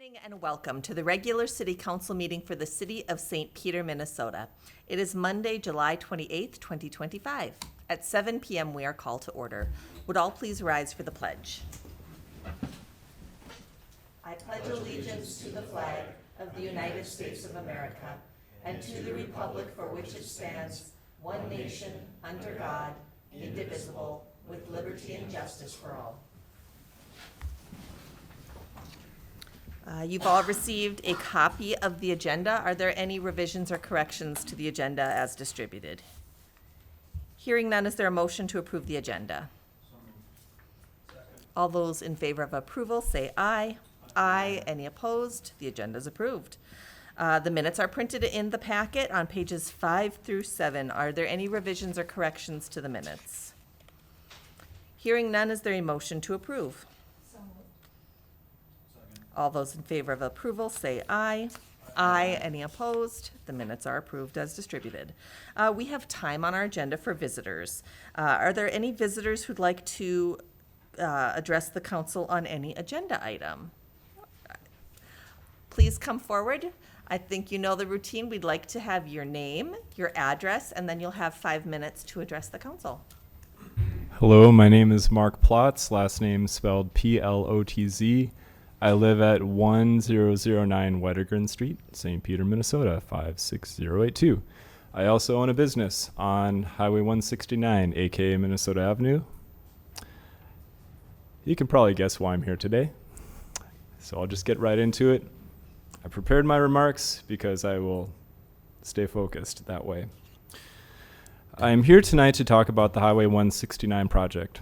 evening and welcome to the regular City Council meeting for the City of St. Peter, Minnesota. It is Monday, July 28th, 2025. At 7 p.m. we are called to order. Would all please rise for the pledge? I pledge allegiance to the flag of the United States of America and to the republic for which it stands, one nation, under God, indivisible, with liberty and justice for all. You've all received a copy of the agenda. Are there any revisions or corrections to the agenda as distributed? Hearing none, is there a motion to approve the agenda? All those in favor of approval say aye. Aye. Any opposed? The agenda is approved. The minutes are printed in the packet on pages 5 through 7. Are there any revisions or corrections to the minutes? Hearing none, is there a motion to approve? All those in favor of approval say aye. Aye. Any opposed? The minutes are approved as distributed. We have time on our agenda for visitors. Are there any visitors who'd like to address the council on any agenda item? Please come forward. I think you know the routine. We'd like to have your name, your address, and then you'll have 5 minutes to address the council. Hello, my name is Mark Plotz, last name spelled Plotz. I live at 1009 Weddergren Street, St. Peter, Minnesota, 56082. I also own a business on Highway 169, aka Minnesota Avenue. You can probably guess why I'm here today, so I'll just get right into it. I prepared my remarks because I will stay focused that way. I am here tonight to talk about the Highway 169 project.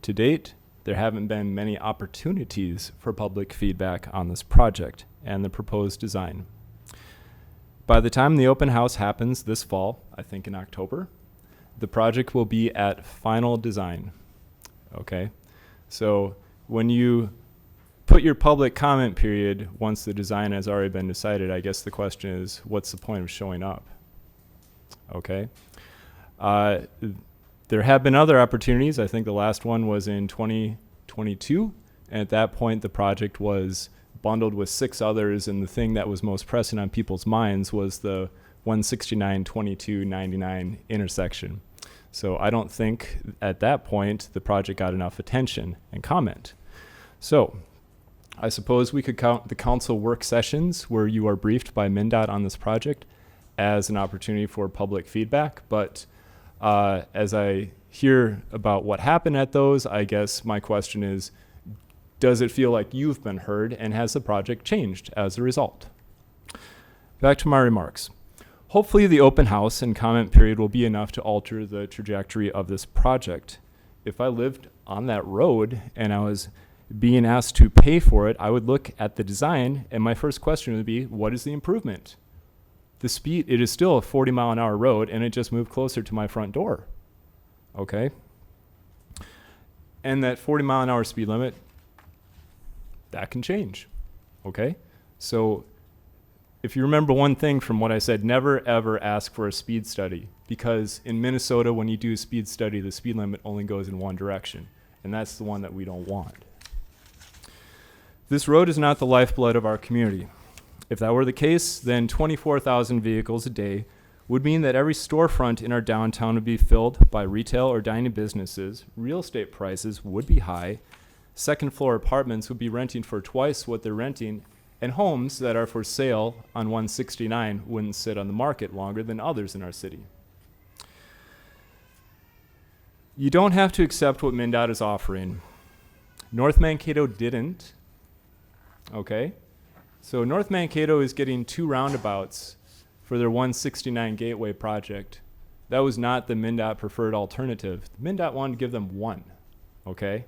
To date, there haven't been many opportunities for public feedback on this project and the proposed design. By the time the open house happens this fall, I think in October, the project will be at final design. Okay, so when you put your public comment period once the design has already been decided, I guess the question is, what's the point of showing up? Okay. There have been other opportunities. I think the last one was in 2022. And at that point, the project was bundled with 6 others. And the thing that was most pressing on people's minds was the 169-2299 intersection. So I don't think at that point the project got enough attention and comment. So I suppose we could count the council work sessions where you are briefed by MnDOT on this project as an opportunity for public feedback. But as I hear about what happened at those, I guess my question is, does it feel like you've been heard, and has the project changed as a result? Back to my remarks. Hopefully the open house and comment period will be enough to alter the trajectory of this project. If I lived on that road and I was being asked to pay for it, I would look at the design, and my first question would be, what is the improvement? The speed, it is still a 40-mile-an-hour road, and it just moved closer to my front door. Okay? And that 40-mile-an-hour speed limit, that can change. Okay? So if you remember one thing from what I said, never ever ask for a speed study, because in Minnesota, when you do a speed study, the speed limit only goes in one direction, and that's the one that we don't want. This road is not the lifeblood of our community. If that were the case, then 24,000 vehicles a day would mean that every storefront in our downtown would be filled by retail or dining businesses, real estate prices would be high, second-floor apartments would be renting for twice what they're renting, and homes that are for sale on 169 wouldn't sit on the market longer than others in our city. You don't have to accept what MnDOT is offering. North Mankato didn't. Okay? So North Mankato is getting 2 roundabouts for their 169 Gateway project. That was not the MnDOT preferred alternative. MnDOT wanted to give them 1, okay?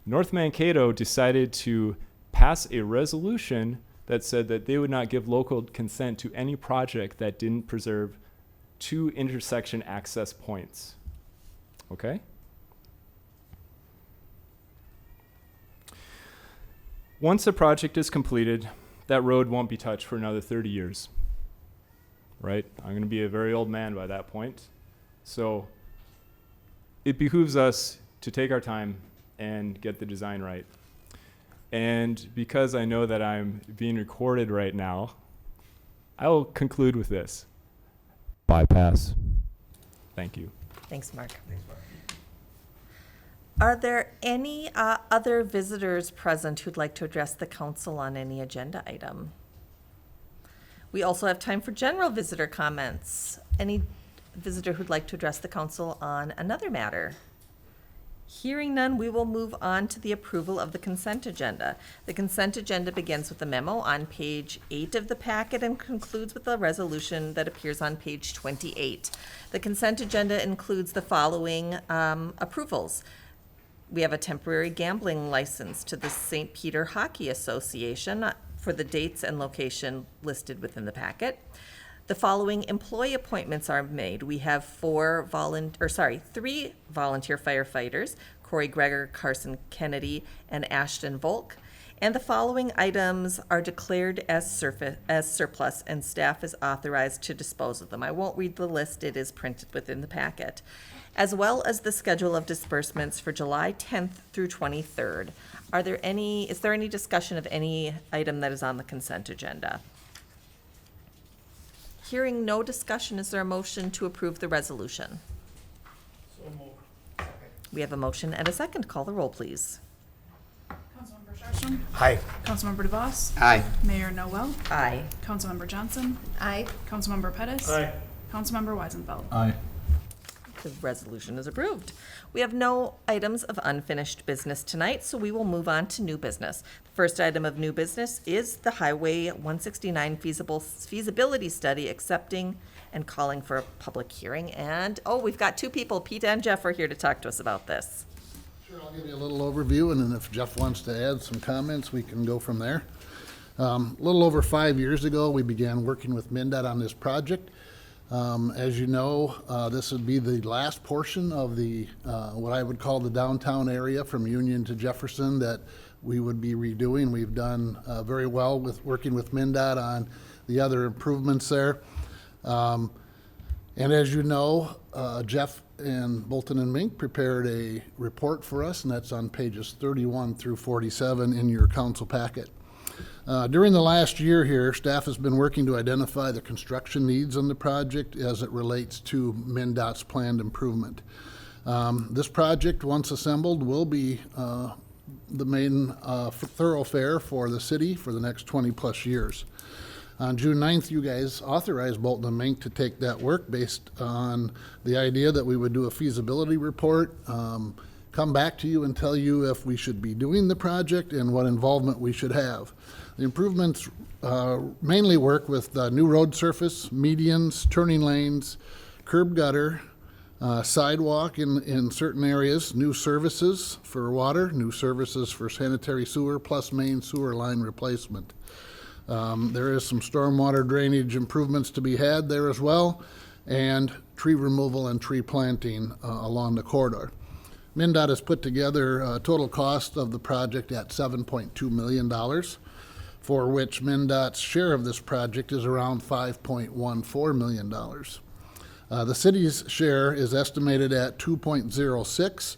North Mankato decided to pass a resolution that said that they would not give local consent to any project that didn't preserve 2 intersection access points, okay? Once the project is completed, that road won't be touched for another 30 years, right? I'm going to be a very old man by that point. So it behooves us to take our time and get the design right. And because I know that I'm being recorded right now, I will conclude with this. Bypass. Thank you. Thanks, Mark. Are there any other visitors present who'd like to address the council on any agenda item? We also have time for general visitor comments. Any visitor who'd like to address the council on another matter? Hearing none, we will move on to the approval of the consent agenda. The consent agenda begins with a memo on page 8 of the packet and concludes with a resolution that appears on page 28. The consent agenda includes the following approvals. We have a temporary gambling license to the St. Peter Hockey Association for the dates and location listed within the packet. The following employee appointments are made. We have three volunteer firefighters, Corey Greger, Carson Kennedy, and Ashton Volk. And the following items are declared as surplus, and staff is authorized to dispose of them. I won't read the list, it is printed within the packet. As well as the schedule of disbursements for July 10th through 23rd. Is there any discussion of any item that is on the consent agenda? Hearing no discussion, is there a motion to approve the resolution? So moved. We have a motion and a second. Call the roll, please. Councilmember Sharpstrom? Aye. Councilmember DeVos? Aye. Mayor Noel? Aye. Councilmember Johnson? Aye. Councilmember Pettis? Aye. Councilmember Weisenfeld? Aye. The resolution is approved. We have no items of unfinished business tonight, so we will move on to new business. The first item of new business is the Highway 169 feasibility study, accepting and calling for a public hearing. And, we've got two people, Pete and Jeff, are here to talk to us about this. Sure, I'll give you a little overview, and then if Jeff wants to add some comments, we can go from there. A little over 5 years ago, we began working with MnDOT on this project. As you know, this would be the last portion of the what I would call the downtown area from Union to Jefferson that we would be redoing. We've done very well with working with MnDOT on the other improvements there. And as you know, Jeff and Bolton and Mink prepared a report for us, and that's on pages 31 through 47 in your council packet. During the last year here, staff has been working to identify the construction needs on the project as it relates to MnDOT's planned improvement. This project, once assembled, will be the main thoroughfare for the city for the next 20-plus years. On June 9th, you guys authorized Bolton and Mink to take that work based on the idea that we would do a feasibility report, come back to you and tell you if we should be doing the project and what involvement we should have. The improvements mainly work with new road surface, medians, turning lanes, curb gutter, sidewalk in certain areas, new services for water, new services for sanitary sewer, plus main sewer line replacement. There is some stormwater drainage improvements to be had there as well, and tree removal and tree planting along the corridor. MnDOT has put together a total cost of the project at $7.2 million, for which MnDOT's share of this project is around $5.14 million. The city's share is estimated at 2.06,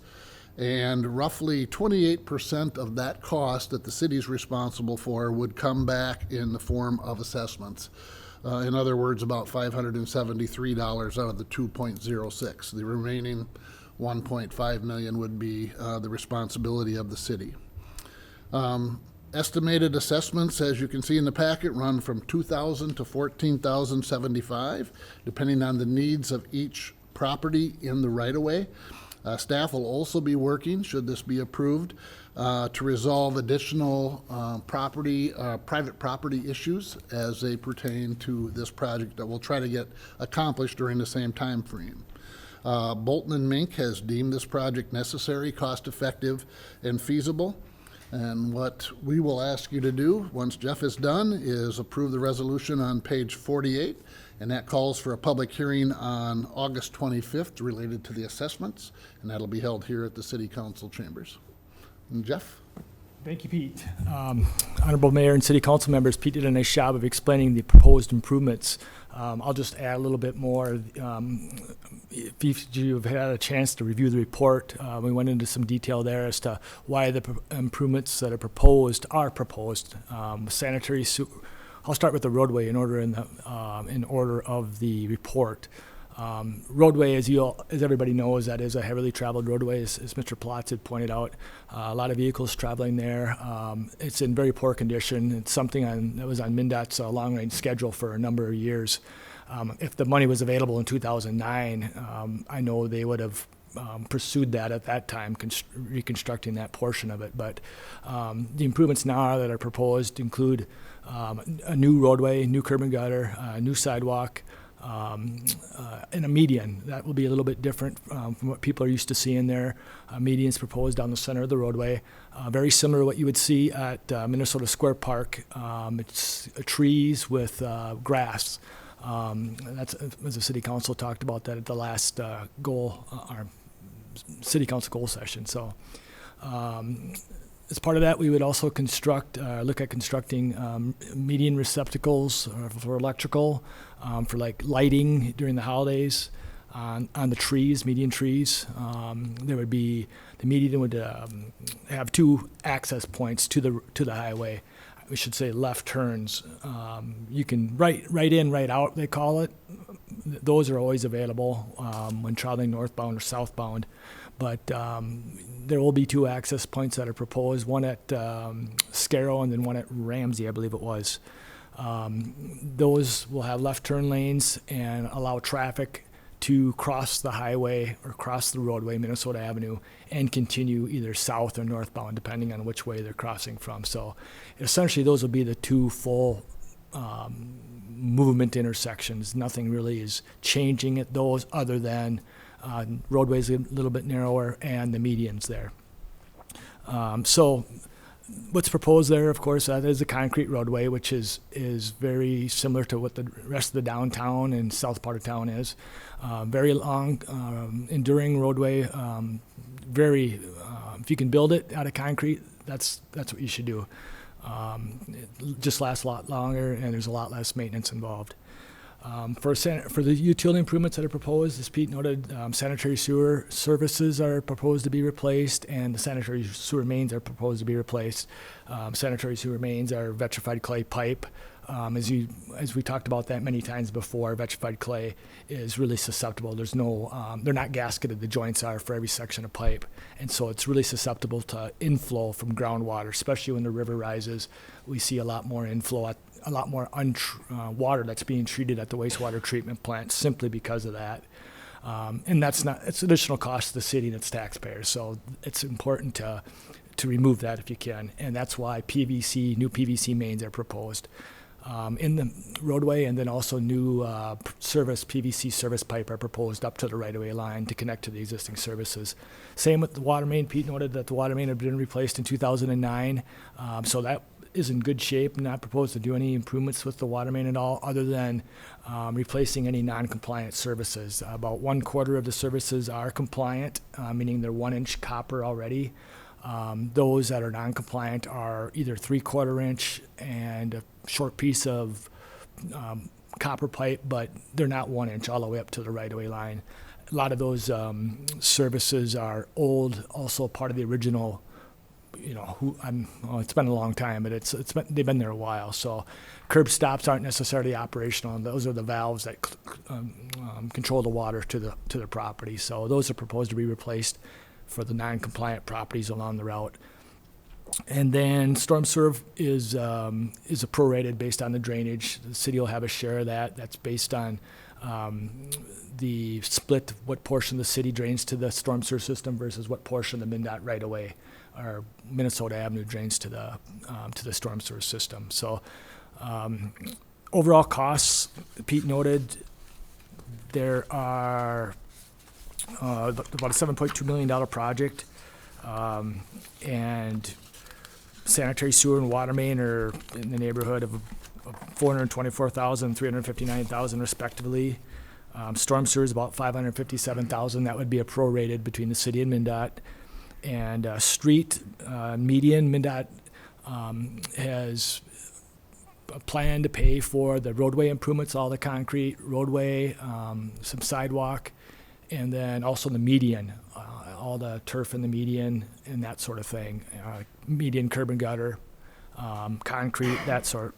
and roughly 28% of that cost that the city's responsible for would come back in the form of assessments. In other words, about $573 out of the 2.06. The remaining 1.5 million would be the responsibility of the city. Estimated assessments, as you can see in the packet, run from $2,000 to $14,075, depending on the needs of each property in the right-of-way. Staff will also be working, should this be approved, to resolve additional private property issues as they pertain to this project that we'll try to get accomplished during the same time frame. Bolton and Mink has deemed this project necessary, cost-effective, and feasible. And what we will ask you to do, once Jeff is done, is approve the resolution on page 48, and that calls for a public hearing on August 25th related to the assessments, and that'll be held here at the City Council chambers. And Jeff? Thank you, Pete. Honorable Mayor and City Council members, Pete did a nice job of explaining the proposed improvements. I'll just add a little bit more. If you've had a chance to review the report, we went into some detail there as to why the improvements that are proposed. Sanitary sewer. I'll start with the roadway in order of the report. Roadway, as everybody knows, that is a heavily traveled roadway, as Mr. Plotz had pointed out. A lot of vehicles traveling there. It's in very poor condition. It's something that was on MnDOT's long-range schedule for a number of years. If the money was available in 2009, I know they would have pursued that at that time, reconstructing that portion of it. But the improvements now that are proposed include a new roadway, new curb and gutter, new sidewalk, and a median. That will be a little bit different from what people are used to seeing there. Median's proposed down the center of the roadway. Very similar to what you would see at Minnesota Square Park. It's trees with grass. That's, as the city council talked about that at the last our city council goal session. So as part of that, we would also look at constructing median receptacles for electrical, for like lighting during the holidays on the trees, median trees. The median would have two access points to the highway. We should say left turns. You can right in, right out, they call it. Those are always available when traveling northbound or southbound. But there will be two access points that are proposed, one at Scarrow and then one at Ramsey, I believe it was. Those will have left turn lanes and allow traffic to cross the highway or cross the roadway, Minnesota Avenue, and continue either south or northbound, depending on which way they're crossing from. So essentially, those will be the two full movement intersections. Nothing really is changing at those other than roadways a little bit narrower and the medians there. So what's proposed there, of course, that is a concrete roadway, which is very similar to what the rest of the downtown and south part of town is. Very long, enduring roadway. If you can build it out of concrete, that's what you should do. It just lasts a lot longer, and there's a lot less maintenance involved. For the utility improvements that are proposed, as Pete noted, sanitary sewer services are proposed to be replaced, and the sanitary sewer mains are proposed to be replaced. Sanitary sewer mains are vitrified clay pipe. As we talked about that many times before, vitrified clay is really susceptible. There's no, they're not gasketed. The joints are for every section of pipe, and so it's really susceptible to inflow from groundwater, especially when the river rises. We see a lot more inflow, a lot more water that's being treated at the wastewater treatment plant simply because of that. And it's additional cost to the city and its taxpayers. So it's important to remove that if you can, and that's why new PVC mains are proposed in the roadway, and then also new PVC service pipe are proposed up to the right-of-way line to connect to the existing services. Same with the water main. Pete noted that the water main had been replaced in 2009, so that is in good shape. Not proposed to do any improvements with the water main at all, other than replacing any non-compliant services. About 1/4 of the services are compliant, meaning they're 1-inch copper already. Those that are non-compliant are either 3/4 inch and a short piece of copper pipe, but they're not 1 inch all the way up to the right-of-way line. A lot of those services are old, also part of the original. It's been a long time, but they've been there a while. So curb stops aren't necessarily operational, and those are the valves that control the water to the property. So those are proposed to be replaced for the non-compliant properties along the route. And then storm serve is prorated based on the drainage. The city will have a share of that. That's based on the split of what portion the city drains to the storm sewer system versus what portion the MnDOT right away or Minnesota Avenue drains to the storm sewer system. So overall costs, Pete noted, there are about a $7.2 million project, and sanitary sewer and water main are in the neighborhood of $424,000, $359,000 respectively. Storm sewer is about $557,000. That would be a prorated between the city and MnDOT. And street median, MnDOT has a plan to pay for the roadway improvements, all the concrete roadway, some sidewalk, and then also the median, all the turf in the median and that sort of thing, median curb and gutter, concrete, that sort.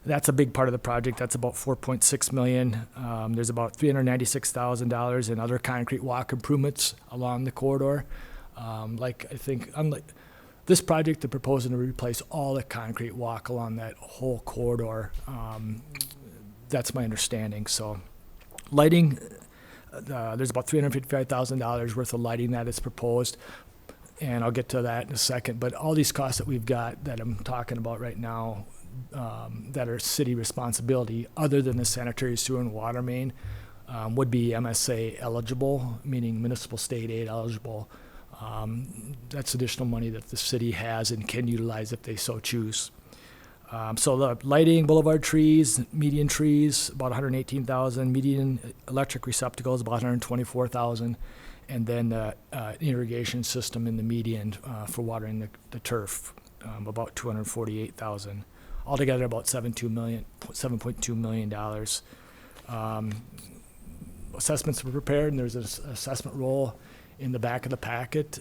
That's a big part of the project. That's about $4.6 million. There's about $396,000 in other concrete walk improvements along the corridor. Unlike this project, they're proposing to replace all the concrete walk along that whole corridor. That's my understanding. So, lighting, there's about $355,000 worth of lighting that is proposed, and I'll get to that in a second. But all these costs that we've got that I'm talking about right now, that are city responsibility, other than the sanitary sewer and water main, would be MSA eligible, meaning municipal state aid eligible. That's additional money that the city has and can utilize if they so choose. So the lighting, boulevard trees, median trees, about 118,000, median electric receptacles, about 124,000, and then the irrigation system in the median for watering the turf, about 248,000. Altogether, about $7.2 million. Assessments were prepared, and there's an assessment roll in the back of the packet.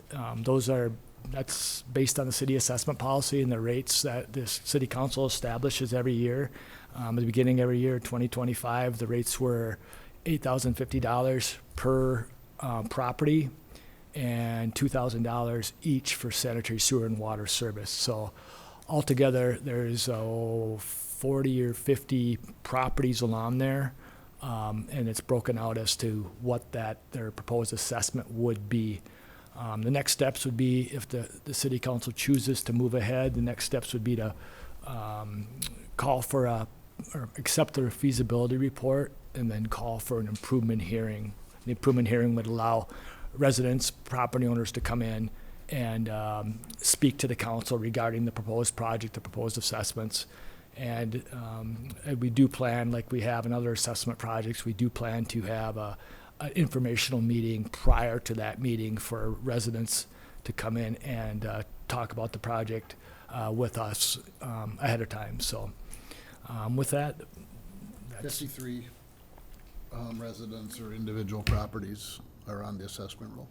That's based on the city assessment policy and the rates that this city council establishes every year. At the beginning of every year, 2025, the rates were $8,050 per property and $2,000 each for sanitary sewer and water service. So altogether, there's 40 or 50 properties along there, and it's broken out as to what their proposed assessment would be. The next steps would be, if the city council chooses to move ahead, the next steps would be to call for or accept the feasibility report and then call for an improvement hearing. The improvement hearing would allow residents, property owners to come in and speak to the council regarding the proposed project, the proposed assessments. And we do plan, like we have in other assessment projects, we do plan to have an informational meeting prior to that meeting for residents to come in and talk about the project with us ahead of time. So with that, that's 53 residents or individual properties are on the assessment roll.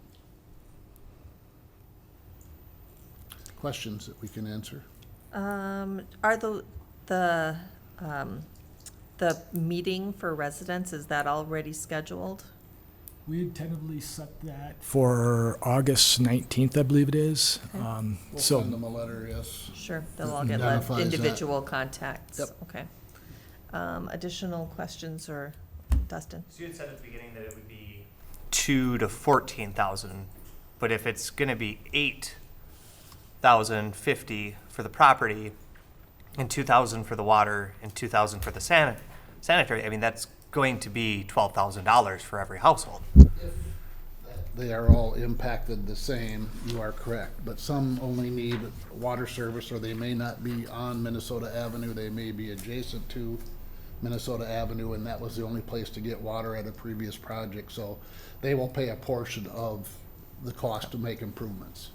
Questions that we can answer? Are the meeting for residents, is that already scheduled? we had tentatively set that for August 19th, I believe it is. Okay. We'll So send them a letter, yes. Sure, they'll all get Identifies that. individual contacts. Yep. Okay. Additional questions, or Dustin? So you had said at the beginning that it would be 2 to 14,000, but if it's going to be 8,050 for the property, and 2,000 for the water, and 2,000 for the sanitary, I mean, that's going to be $12,000 for every household. They are all impacted the same, you are correct, but some only need water service, or they may not be on Minnesota Avenue, they may be adjacent to Minnesota Avenue, and that was the only place to get water at a previous project, so they will pay a portion of the cost to make improvements.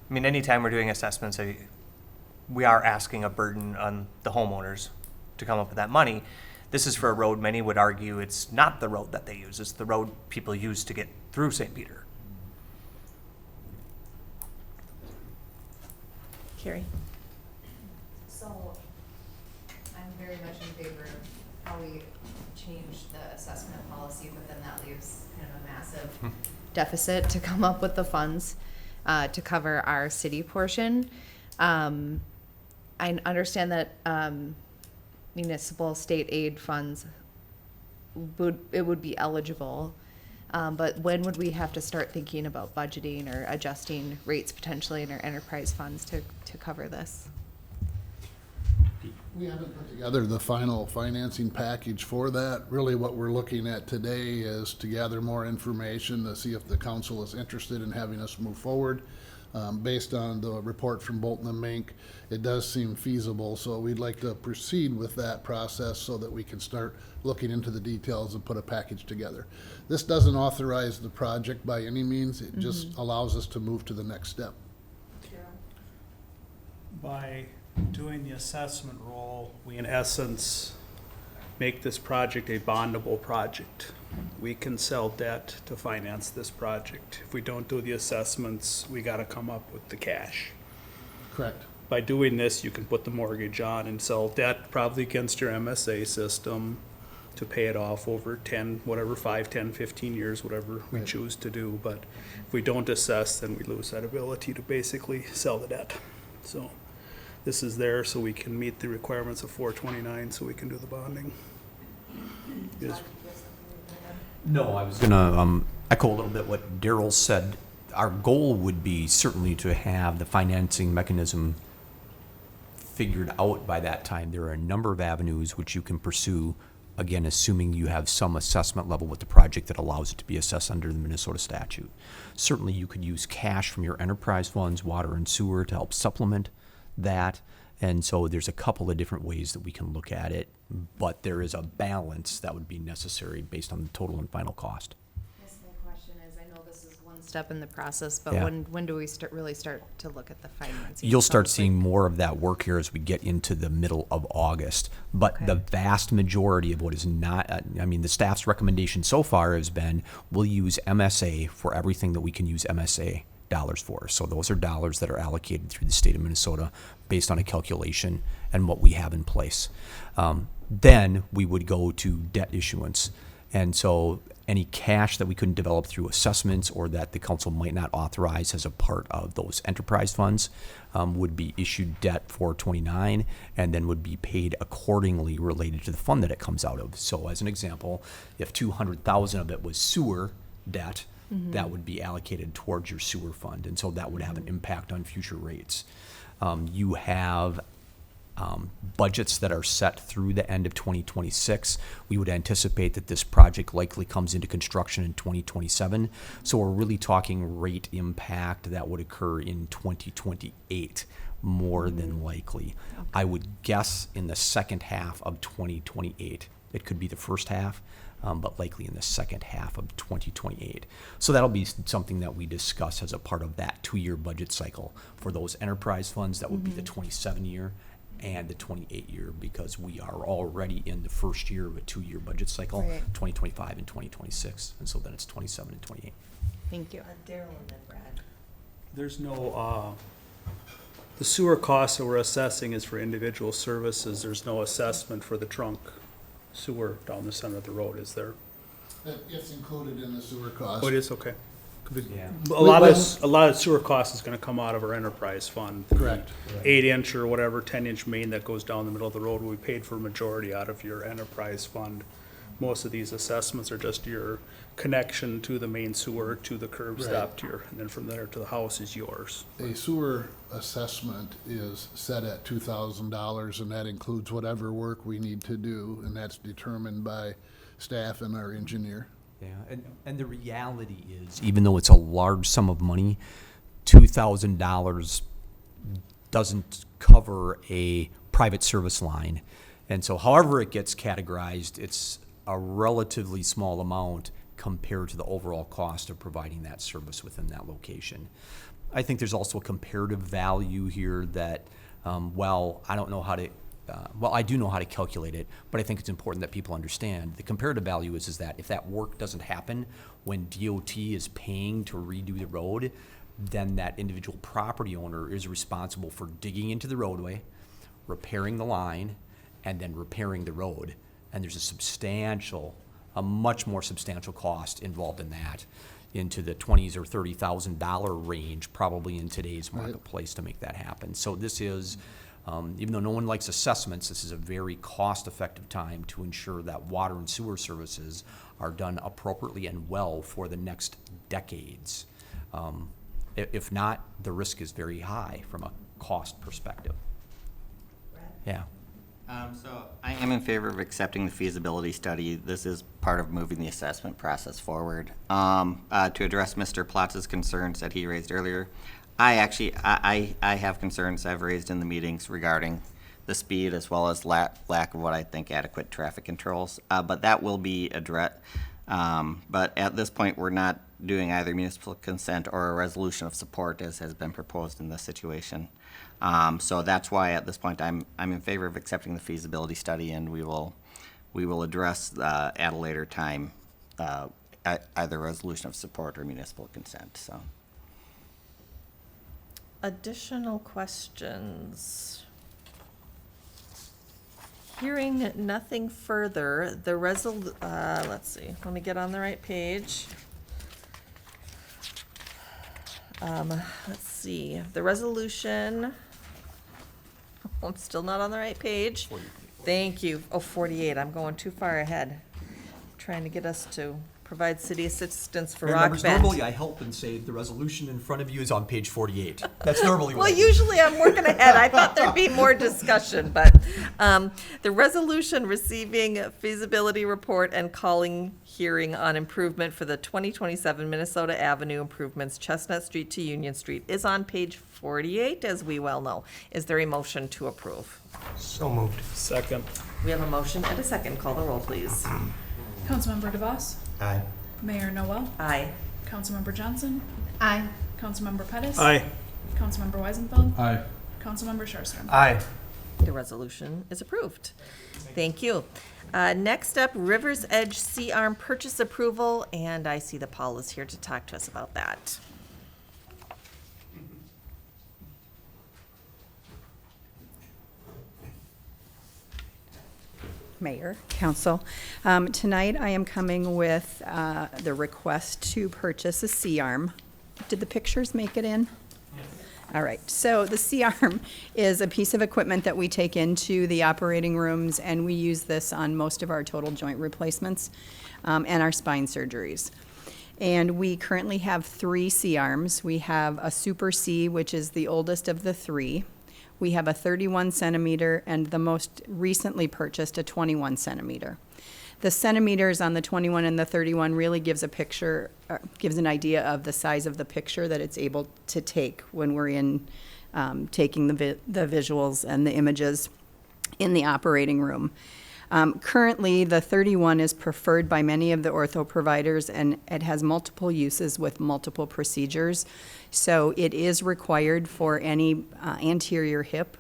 I mean, anytime we're doing assessments, we are asking a burden on the homeowners to come up with that money. This is for a road many would argue it's not the road that they use, it's the road people use to get through St. Peter. Carrie? So, I'm very much in favor of how we change the assessment policy, but then that leaves kind of a massive deficit to come up with the funds to cover our city portion. I understand that municipal state aid funds would be eligible, but when would we have to start thinking about budgeting or adjusting rates potentially in our enterprise funds to cover this? We haven't put together the final financing package for that. Really what we're looking at today is to gather more information to see if the council is interested in having us move forward. Based on the report from Bolton and Mink, it does seem feasible, so we'd like to proceed with that process so that we can start looking into the details and put a package together. This doesn't authorize the project by any means, it just allows us to move to the next step. By doing the assessment role, we in essence make this project a bondable project. We can sell debt to finance this project. If we don't do the assessments, we gotta come up with the cash. Correct. By doing this, you can put the mortgage on and sell debt probably against your MSA system to pay it off over 10, whatever, 5, 10, 15 years, whatever we Right. choose to do. But if we don't assess, then we lose that ability to basically sell the debt. So this is there so we can meet the requirements of 429, so we can do the bonding. Yes. No, I was gonna echo a little bit what Daryl said. Our goal would be certainly to have the financing mechanism figured out by that time. There are a number of avenues which you can pursue, again, assuming you have some assessment level with the project that allows it to be assessed under the Minnesota statute. Certainly, you could use cash from your enterprise funds, water and sewer, to help supplement that. And so there's a couple of different ways that we can look at it, but there is a balance that would be necessary based on the total and final cost. Yes, my question is, I know this is one step in the process, but Yeah. when do we really start to look at the financing? You'll start Sounds seeing like- more of that work here as we get into the middle of August. But Okay. the vast majority of what is not, the staff's recommendation so far has been, we'll use MSA for everything that we can use MSA dollars for. So those are dollars that are allocated through the state of Minnesota based on a calculation and what we have in place. Then we would go to debt issuance. And so any cash that we couldn't develop through assessments or that the council might not authorize as a part of those enterprise funds would be issued debt for 29 and then would be paid accordingly related to the fund that it comes out of. So as an example, if 200,000 of it was sewer debt, that would be allocated towards your sewer fund. And so that would have an impact on future rates. You have budgets that are set through the end of 2026. We would anticipate that this project likely comes into construction in 2027. So we're really talking rate impact that would occur in 2028, more than likely. I would guess in the second half of 2028. It could be the first half, but likely in the second half of 2028. So that'll be something that we discuss as a part of that 2-year budget cycle. For those enterprise funds, that would be the 27 year and the 28 year, because we are already in the first year of a 2-year budget cycle, Right. 2025 and 2026. And so then it's 27 and 28. Thank you. Daryl and then Brad. There's no, the sewer costs that we're assessing is for individual services. There's no assessment for the trunk sewer down the center of the road, is there? It's included in the sewer cost. Oh, it is, okay. Yeah. A lot of sewer cost is gonna come out of our enterprise fund. Correct. 8-inch or whatever, 10-inch main that goes down the middle of the road, we paid for a majority out of your enterprise fund. Most of these assessments are just your connection to the main sewer, to the curb Right. stop, to your, and then from there to the house is yours. A sewer assessment is set at $2,000, and that includes whatever work we need to do, and that's determined by staff and our engineer. Yeah, and the reality is, even though it's a large sum of money, $2,000 doesn't cover a private service line. And so however it gets categorized, it's a relatively small amount compared to the overall cost of providing that service within that location. I think there's also a comparative value here that, I don't know how to, I do know how to calculate it, but I think it's important that people understand. The comparative value is that if that work doesn't happen when DOT is paying to redo the road, then that individual property owner is responsible for digging into the roadway, repairing the line, and then repairing the road. And there's a much more substantial cost involved in that, into the $20,000 or $30,000 range, probably in today's marketplace to make that happen. So this is, even though no one likes assessments, this is a very cost-effective time to ensure that water and sewer services are done appropriately and well for the next decades. If not, the risk is very high from a cost perspective. Yeah. So I am in favor of accepting the feasibility study. This is part of moving the assessment process forward. To address Mr. Platz's concerns that he raised earlier, I have concerns I've raised in the meetings regarding the speed as well as lack of what I think adequate traffic controls. But that will be addressed. But at this point, we're not doing either municipal consent or a resolution of support as has been proposed in this situation. So that's why at this point I'm in favor of accepting the feasibility study, and we will address at a later time either resolution of support or municipal consent. So. Additional questions? Hearing nothing further, the let's see, let me get on the right page. Let's see, the resolution, I'm still not on the right page. Thank you. Oh, 48, I'm going too far ahead. Trying to get us to provide city assistance for Mayor, Rock members, Bend. normally I help and say the resolution in front of you is on page 48. That's normally what Well, I do. usually I'm working ahead. I thought there'd be more discussion, but the resolution receiving feasibility report and calling hearing on improvement for the 2027 Minnesota Avenue improvements, Chestnut Street to Union Street, is on page 48, as we well know. Is there a motion to approve? So moved. Second. We have a motion and a second. Call the roll, please. Councilmember DeVos, Aye. Mayor Noel, Aye. Councilmember Johnson, Aye. Councilmember Pettis. Aye. Councilmember Weisenfeld, Aye. Councilmember Scherster. Aye. The resolution is approved. Thank you. Next up, Rivers Edge C-Arm purchase approval, and I see that Paul is here to talk to us about that. Mayor, Council. Tonight I am coming with the request to purchase a C-arm. Did the pictures make it in? Yes. All right, so the C-arm is a piece of equipment that we take into the operating rooms, and we use this on most of our total joint replacements and our spine surgeries. And we currently have 3 C-arms. We have a Super C, which is the oldest of the 3. We have a 31 centimeter, and the most recently purchased, a 21 centimeter. The centimeters on the 21 and the 31 really gives a picture, gives an idea of the size of the picture that it's able to take when we're in taking the visuals and the images in the operating room. Currently, the 31 is preferred by many of the ortho providers, and it has multiple uses with multiple procedures. So it is required for any anterior hip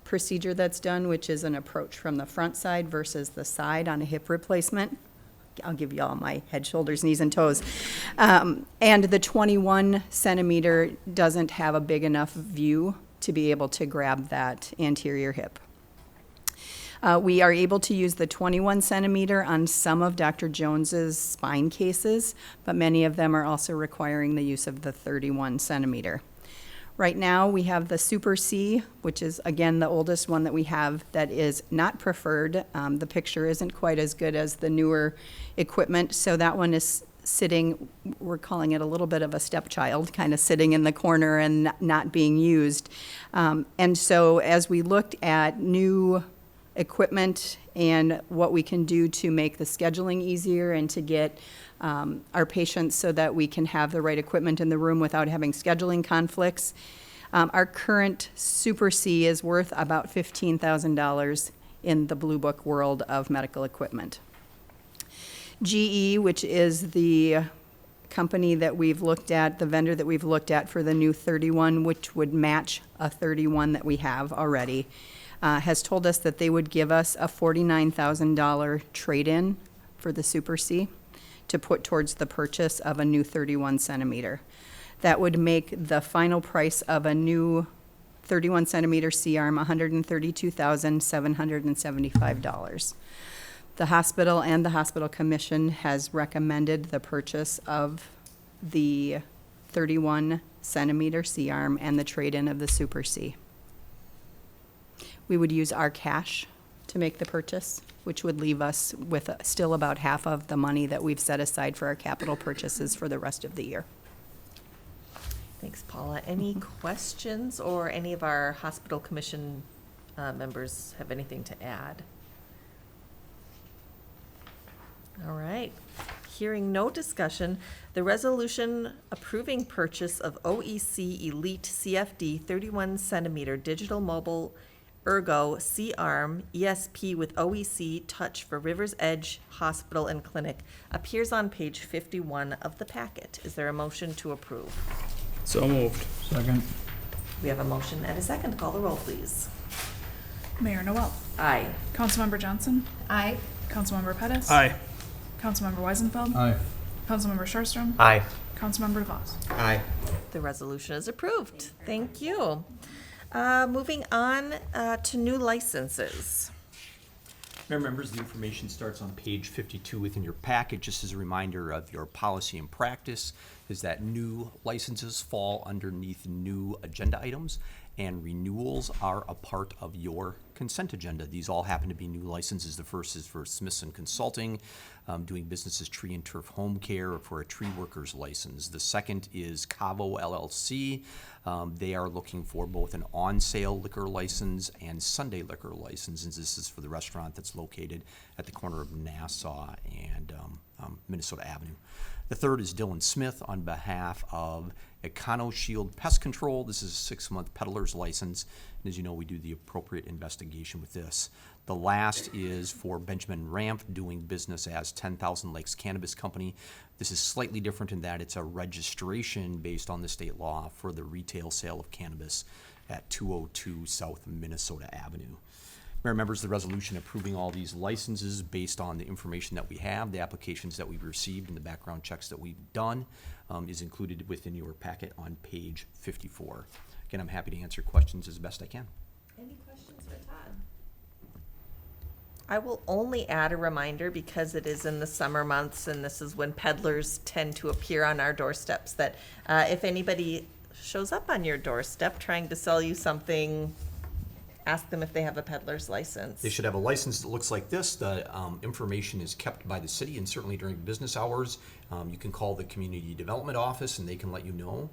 procedure that's done, which is an approach from the front side versus the side on a hip replacement. I'll give you all my head, shoulders, knees, and toes. And the 21 centimeter doesn't have a big enough view to be able to grab that anterior hip. We are able to use the 21 centimeter on some of Dr. Jones's spine cases, but many of them are also requiring the use of the 31 centimeter. Right now, we have the Super C, which is, again, the oldest one that we have that is not preferred. The picture isn't quite as good as the newer equipment, so that one is sitting, we're calling it a little bit of a stepchild, kind of sitting in the corner and not being used. And so as we looked at new equipment and what we can do to make the scheduling easier and to get our patients so that we can have the right equipment in the room without having scheduling conflicts. Our current Super C is worth about $15,000 in the Blue Book world of medical equipment. GE, which is the company that we've looked at, the vendor that we've looked at for the new 31, which would match a 31 that we have already, has told us that they would give us a $49,000 trade-in for the Super C to put towards the purchase of a new 31 centimeter. That would make the final price of a new 31 centimeter C-arm $132,775. The hospital and the hospital commission has recommended the purchase of the 31 centimeter C-arm and the trade-in of the Super C. We would use our cash to make the purchase, which would leave us with still about half of the money that we've set aside for our capital purchases for the rest of the year. Thanks, Paula. Any questions, or any of our hospital commission members have anything to add? All right. Hearing no discussion, the resolution approving purchase of OEC Elite CFD 31 centimeter digital mobile Ergo C-arm ESP with OEC touch for Rivers Edge Hospital and Clinic appears on page 51 of the packet. Is there a motion to approve? So moved. Second. We have a motion and a second. Call the roll, please. Mayor Noel. Aye. Councilmember Johnson. Aye. Councilmember Pettis. Aye. Councilmember Weisenfeld. Aye. Councilmember Sharstrom. Aye. Councilmember DeVos. Aye. The resolution is approved. Thank you. Moving on to new licenses. Mayor members, the information starts on page 52 within your packet. Just as a reminder of your policy and practice is that new licenses fall underneath new agenda items, and renewals are a part of your consent agenda. These all happen to be new licenses. The first is for Smithson Consulting, doing business as Tree and Turf Home Care for a tree worker's license. The second is Cavo LLC. They are looking for both an on-sale liquor license and Sunday liquor license, and this is for the restaurant that's located at the corner of Nassau and Minnesota Avenue. The third is Dylan Smith on behalf of Econo Shield Pest Control. This is a 6-month peddler's license, and as you know, we do the appropriate investigation with this. The last is for Benjamin Ramp, doing business as 10,000 Lakes Cannabis Company. This is slightly different in that it's a registration based on the state law for the retail sale of cannabis at 202 South Minnesota Avenue. Mayor members, the resolution approving all these licenses based on the information that we have, the applications that we've received, and the background checks that we've done is included within your packet on page 54. Again, I'm happy to answer questions as best I can. Any questions for Todd? I will only add a reminder, because it is in the summer months and this is when peddlers tend to appear on our doorsteps, that if anybody shows up on your doorstep trying to sell you something, ask them if they have a peddler's license. They should have a license that looks like this. The information is kept by the city, and certainly during business hours, you can call the community development office and they can let you know.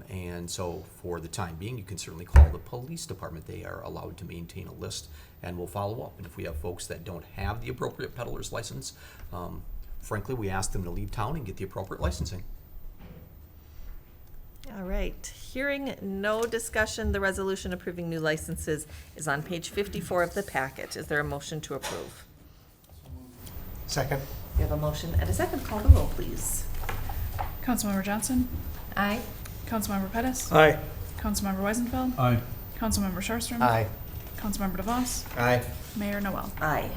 And so for the time being, you can certainly call the police department. They are allowed to maintain a list, and we'll follow up. And if we have folks that don't have the appropriate peddler's license, frankly, we ask them to leave town and get the appropriate licensing. All right. Hearing no discussion, the resolution approving new licenses is on page 54 of the packet. Is there a motion to approve? Second. We have a motion and a second. Call the roll, please. Councilmember Johnson. Aye. Councilmember Pettis. Aye. Councilmember Weisenfeld. Aye. Councilmember Sharstrom. Aye. Councilmember DeVos. Aye. Mayor Noel. Aye.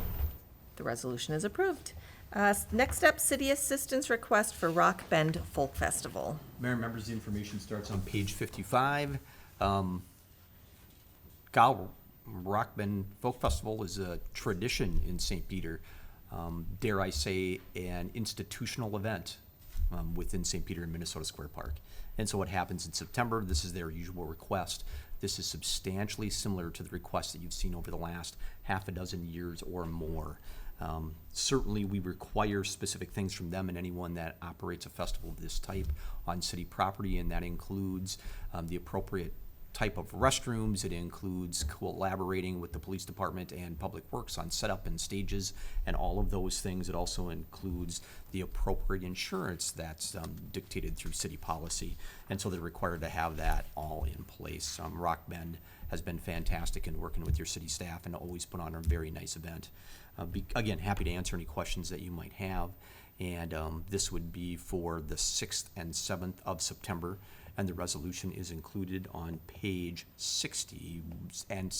The resolution is approved. Next up, city assistance request for Rock Bend Folk Festival. Mayor members, the information starts on page 55. Rock Bend Folk Festival is a tradition in St. Peter, dare I say, an institutional event within St. Peter and Minnesota Square Park. And so what happens in September, this is their usual request. This is substantially similar to the requests that you've seen over the last half a dozen years or more. Certainly, we require specific things from them and anyone that operates a festival of this type on city property, and that includes the appropriate type of restrooms. It includes collaborating with the police department and public works on setup and stages and all of those things. It also includes the appropriate insurance that's dictated through city policy, and so they're required to have that all in place. Rock Bend has been fantastic in working with your city staff and always put on a very nice event. Again, happy to answer any questions that you might have. And this would be for the 6th and 7th of September. And the resolution is included on page 60 and,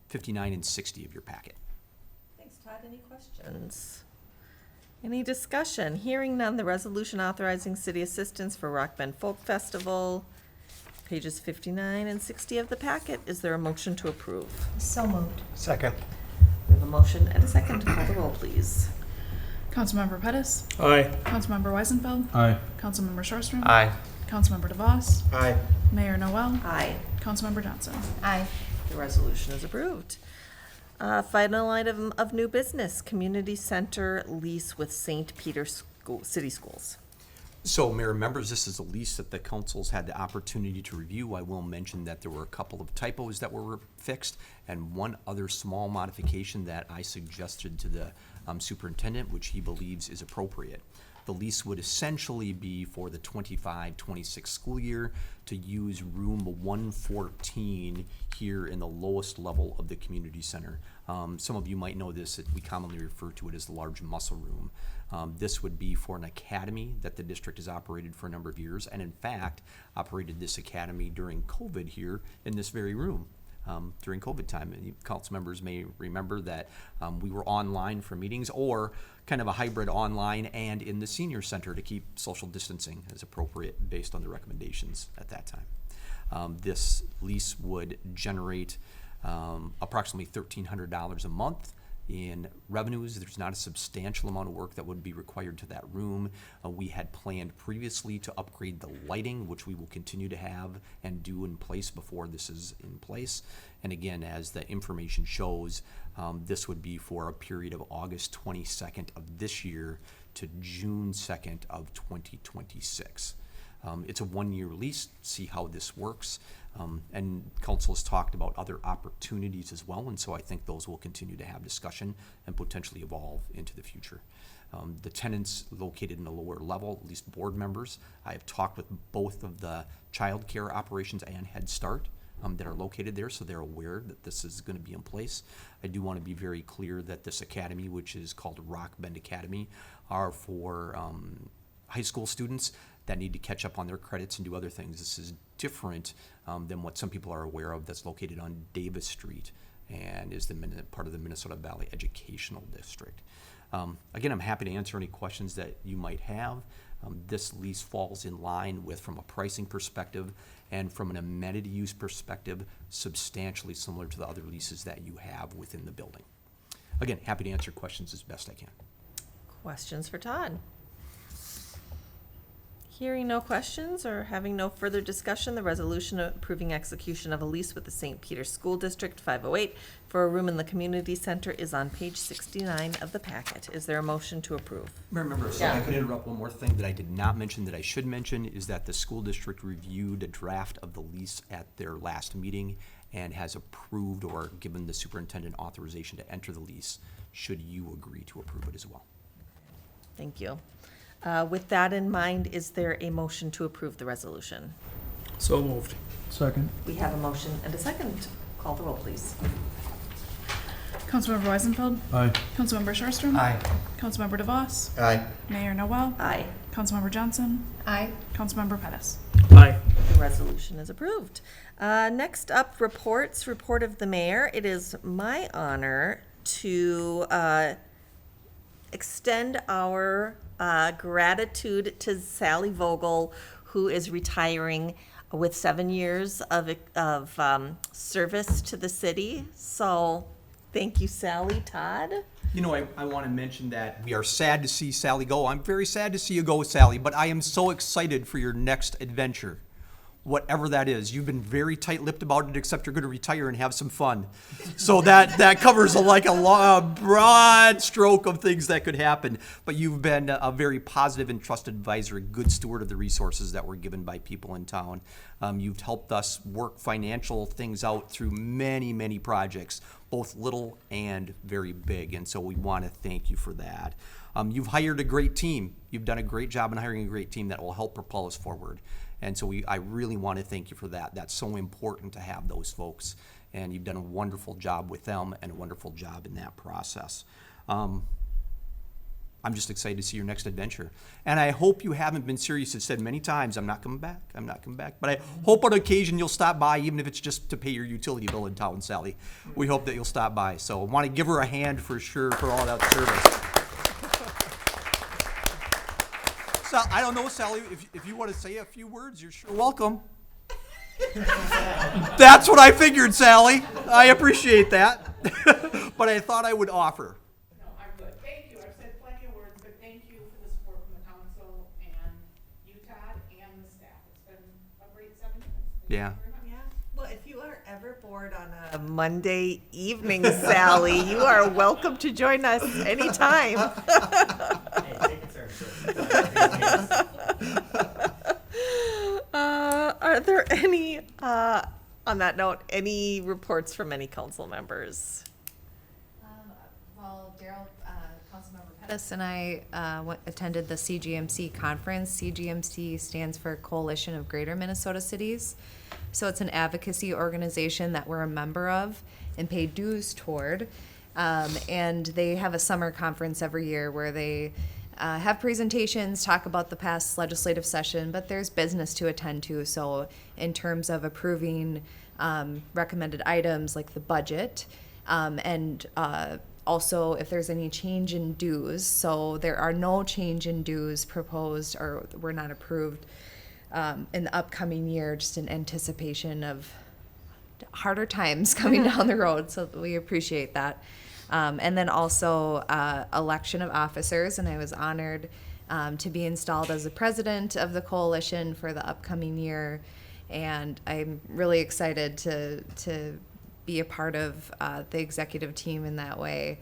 59 and 60 of your packet. Thanks, Todd. Any questions? Any discussion? Hearing none, the resolution authorizing city assistance for Rock Bend Folk Festival, pages 59 and 60 of the packet. Is there a motion to approve? So moved. Second. We have a motion and a second. Call the roll, please. Councilmember Pettis. Aye. Councilmember Weisenfeld. Aye. Councilmember Sharstrom. Aye. Councilmember DeVos. Aye. Mayor Noel. Aye. Councilmember Johnson. Aye. The resolution is approved. Final item of new business, community center lease with St. Peter City Schools. So, Mayor and members, this is a lease that the council's had the opportunity to review. I will mention that there were a couple of typos that were fixed and one other small modification that I suggested to the superintendent, which he believes is appropriate. The lease would essentially be for the 25-26 school year to use room 114 here in the lowest level of the community center. Some of you might know this, we commonly refer to it as the large muscle room. This would be for an academy that the district has operated for a number of years, and in fact, operated this academy during COVID here in this very room. During COVID time, and council members may remember that we were online for meetings, or kind of a hybrid online and in the senior center to keep social distancing as appropriate based on the recommendations at that time. This lease would generate approximately $1,300 a month in revenues. There's not a substantial amount of work that would be required to that room. We had planned previously to upgrade the lighting, which we will continue to have and do in place before this is in place. And again, as the information shows, this would be for a period of August 22nd of this year to June 2nd of 2026. It's a one-year lease, see how this works. And council has talked about other opportunities as well, and so I think those will continue to have discussion and potentially evolve into the future. The tenants located in the lower level, at least board members, I have talked with both of the child care operations and Head Start that are located there, so they're aware that this is going to be in place. I do want to be very clear that this academy, which is called Rock Bend Academy, are for high school students that need to catch up on their credits and do other things. This is different than what some people are aware of, that's located on Davis Street and is part of the Minnesota Valley Educational District. Again, I'm happy to answer any questions that you might have. This lease falls in line with, from a pricing perspective and from an amenity use perspective, substantially similar to the other leases that you have within the building. Again, happy to answer questions as best I can. Questions for Todd? Hearing no questions or having no further discussion, the resolution approving execution of a lease with the St. Peter School District 508 for a room in the community center is on page 69 of the packet. Is there a motion to approve? Remember, so I could interrupt one more thing that I did not mention that I should mention is that the school district reviewed a draft of the lease at their last meeting and has approved or given the superintendent authorization to enter the lease, should you agree to approve it as well. Thank you. With that in mind, is there a motion to approve the resolution? So moved. Second. We have a motion and a second. Call the roll, please. Councilmember Weisenfeld. Aye. Councilmember Sharstrom. Aye. Councilmember DeVos. Aye. Mayor Noel. Aye. Councilmember Johnson. Aye. Councilmember Pettis. Aye. The resolution is approved. Next up, reports. Report of the mayor. It is my honor to extend our gratitude to Sally Vogel, who is retiring with 7 years of service to the city. So thank you, Sally. Todd? You know, I want to mention that we are sad to see Sally go. I'm very sad to see you go, Sally, but I am so excited for your next adventure. Whatever that is. You've been very tight-lipped about it, except you're going to retire and have some fun. So that covers a broad stroke of things that could happen. But you've been a very positive and trusted advisor, a good steward of the resources that were given by people in town. You've helped us work financial things out through many, many projects, both little and very big. And so we want to thank you for that. You've hired a great team. You've done a great job in hiring a great team that will help propel us forward. And so I really want to thank you for that. That's so important to have those folks. And you've done a wonderful job with them and a wonderful job in that process. I'm just excited to see your next adventure. And I hope you haven't been serious. I've said many times, I'm not coming back. But I hope on occasion you'll stop by, even if it's just to pay your utility bill in town, Sally. We hope that you'll stop by. So I want to give her a hand for sure for all that service. So, I don't know, Sally, if you want to say a few words, you're sure welcome. That's what I figured, Sally. I appreciate that. But I thought I would offer. No, I'm good. Thank you. I've said plenty of words, but thank you for the support from the council and you, Todd, and the staff. It's been a great 7 years. Yeah. Well, if you are ever bored on a Monday evening, Sally, you are welcome to join us anytime. Are there any, on that note, any reports from any council members? Well, Daryl, Councilmember Pettis and I attended the CGMC conference. CGMC stands for Coalition of Greater Minnesota Cities. So it's an advocacy organization that we're a member of and pay dues toward. And they have a summer conference every year where they have presentations, talk about the past legislative session, but there's business to attend to. So in terms of approving recommended items like the budget, and also if there's any change in dues. So there are no change in dues proposed or were not approved in the upcoming year, just in anticipation of harder times coming down the road. So we appreciate that. And then also election of officers, and I was honored to be installed as the president of the coalition for the upcoming year, and I'm really excited to be a part of the executive team in that way.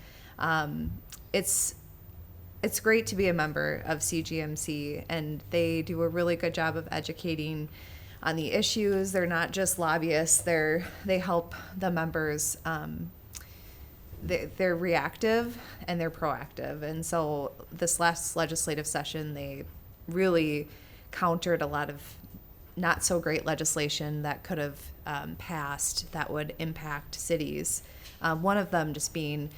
It's great to be a member of CGMC, and they do a really good job of educating on the issues. They're not just lobbyists; they help the members. They're reactive and they're proactive. And so this last legislative session, they really countered a lot of not so great legislation that could have passed that would impact cities. One of them just being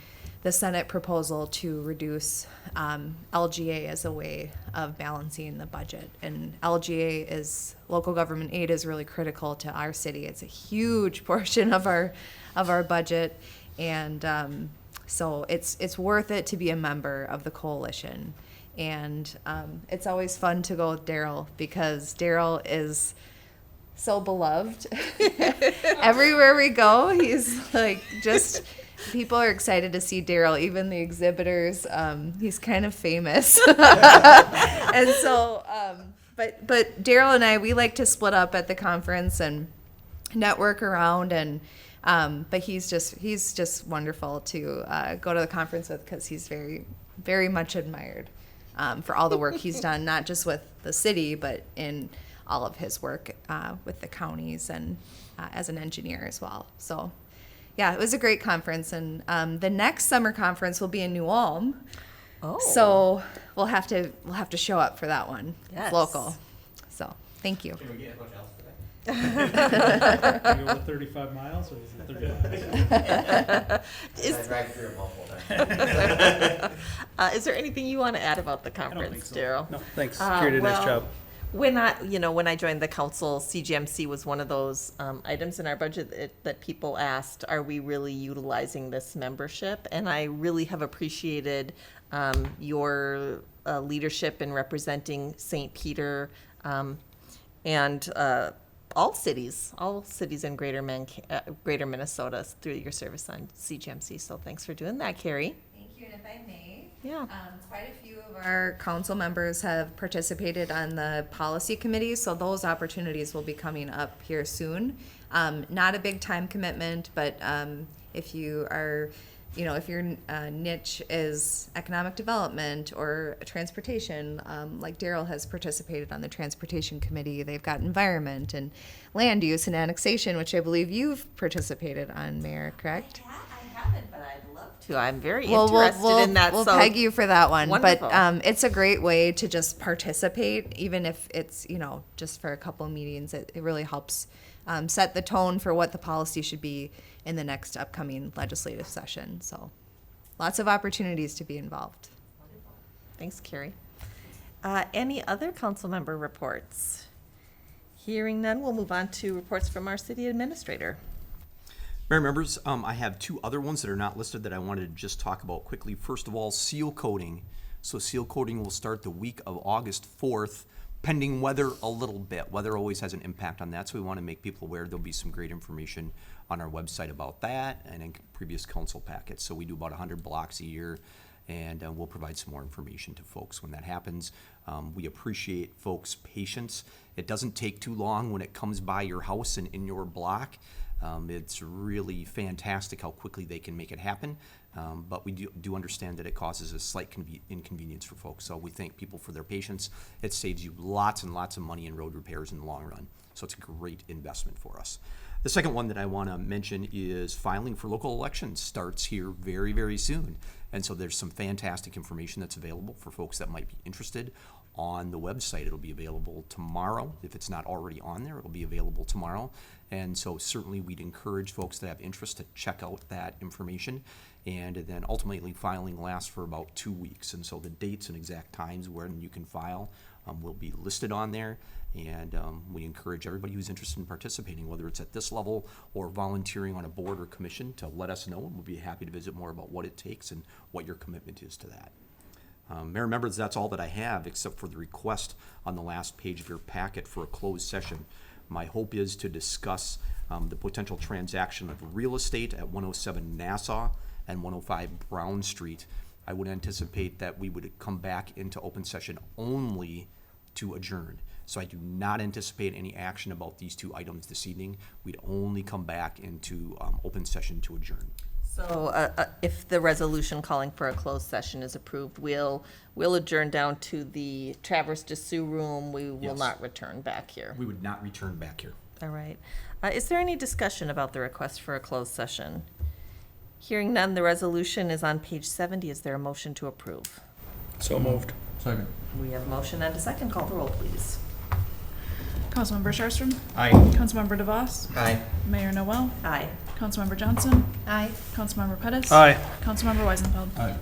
the Senate proposal to reduce LGA as a way of balancing the budget. And LGA is, local government aid, is really critical to our city. It's a huge portion of our budget. And so it's worth it to be a member of the coalition. And it's always fun to go with Daryl because Daryl is so beloved. Everywhere we go, he's like just, people are excited to see Daryl, even the exhibitors. He's kind of famous. And so, but Daryl and I, we like to split up at the conference and network around, and but he's just wonderful to go to the conference with because he's very, very much admired for all the work he's done, not just with the city, but in all of his work with the counties and as an engineer as well. So, yeah, it was a great conference, and the next summer conference will be in New Ulm. Oh. So we'll have to show up for that one. Yes. It's local. So thank you. Can we get hotels for that? You go with 35 miles or is it 30 miles? Is, drive through it multiple times. is there anything you want to add about the I don't think conference, so. Daryl? No, thanks. Carrie did a nice well, job. When I joined the council, CGMC was one of those items in our budget that people asked, are we really utilizing this membership? And I really have appreciated your leadership in representing St. Peter and all cities in Greater Minnesota through your service on CGMC. So thanks for doing that, Carrie. Thank you, and if I may, Yeah. quite a few of our council members have participated on the policy committee, so those opportunities will be coming up here soon. Not a big time commitment, but if you are, if your niche is economic development or transportation, like Daryl has participated on the transportation committee, they've got environment and land use and annexation, which I believe you've participated on, Mayor, correct? I haven't, but I'd love to. I'm very Well, interested in that. We'll so peg you for that one. Wonderful. But it's a great way to just participate, even if it's, just for a couple meetings. It really helps set the tone for what the policy should be in the next upcoming legislative session. So lots of opportunities to be involved. Thanks, Carrie. Any other council member reports? Hearing none, we'll move on to reports from our city administrator. Mayor members, I have two other ones that are not listed that I wanted to just talk about quickly. First of all, seal coating. So seal coating will start the week of August 4th, pending weather a little bit. Weather always has an impact on that, so we want to make people aware. There'll be some great information on our website about that and in previous council packets. So we do about 100 blocks a year, and we'll provide some more information to folks when that happens. We appreciate folks' patience. It doesn't take too long when it comes by your house and in your block. It's really fantastic how quickly they can make it happen, but we do understand that it causes a slight inconvenience for folks. So we thank people for their patience. It saves you lots and lots of money in road repairs in the long run. So it's a great investment for us. The second one that I want to mention is filing for local elections starts here very, very soon. And so there's some fantastic information that's available for folks that might be interested on the website. It'll be available tomorrow. If it's not already on there, it'll be available tomorrow. And so certainly we'd encourage folks that have interest to check out that information. And then ultimately filing lasts for about 2 weeks. And so the dates and exact times when you can file will be listed on there. And we encourage everybody who's interested in participating, whether it's at this level or volunteering on a board or commission, to let us know, and we'll be happy to visit more about what it takes and what your commitment is to that. Mayor members, that's all that I have, except for the request on the last page of your packet for a closed session. My hope is to discuss the potential transaction of real estate at 107 Nassau and 105 Brown Street. I would anticipate that we would come back into open session only to adjourn. So I do not anticipate any action about these two items this evening. We'd only come back into open session to adjourn. So if the resolution calling for a closed session is approved, we'll adjourn down to the Traverse de Sioux room. We will Yes. not return back here. We would not return back here. All right. Is there any discussion about the request for a closed session? Hearing none, the resolution is on page 70. Is there a motion to approve? So moved. Second. We have a motion and a second. Call the roll, please. Councilmember Sharstrom. Aye. Councilmember DeVos. Aye. Mayor Noel. Aye. Councilmember Johnson. Aye. Councilmember Pettis. Aye. Councilmember Weisenfeld. Aye.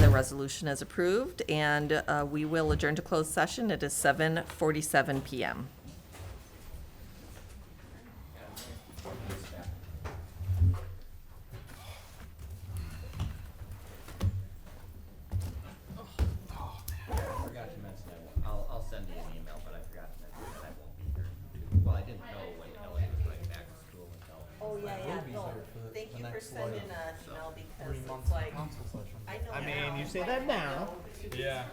The resolution is approved, and we will adjourn to closed session. It is 7:47 PM. Forgot to mention I'll send you an email, but I forgot to mention that I won't be here. Well, I didn't know when Elliot was going back to school until. Oh, yeah. No, thank you for sending an email because it's like, I know. I mean, you say that now. Yeah.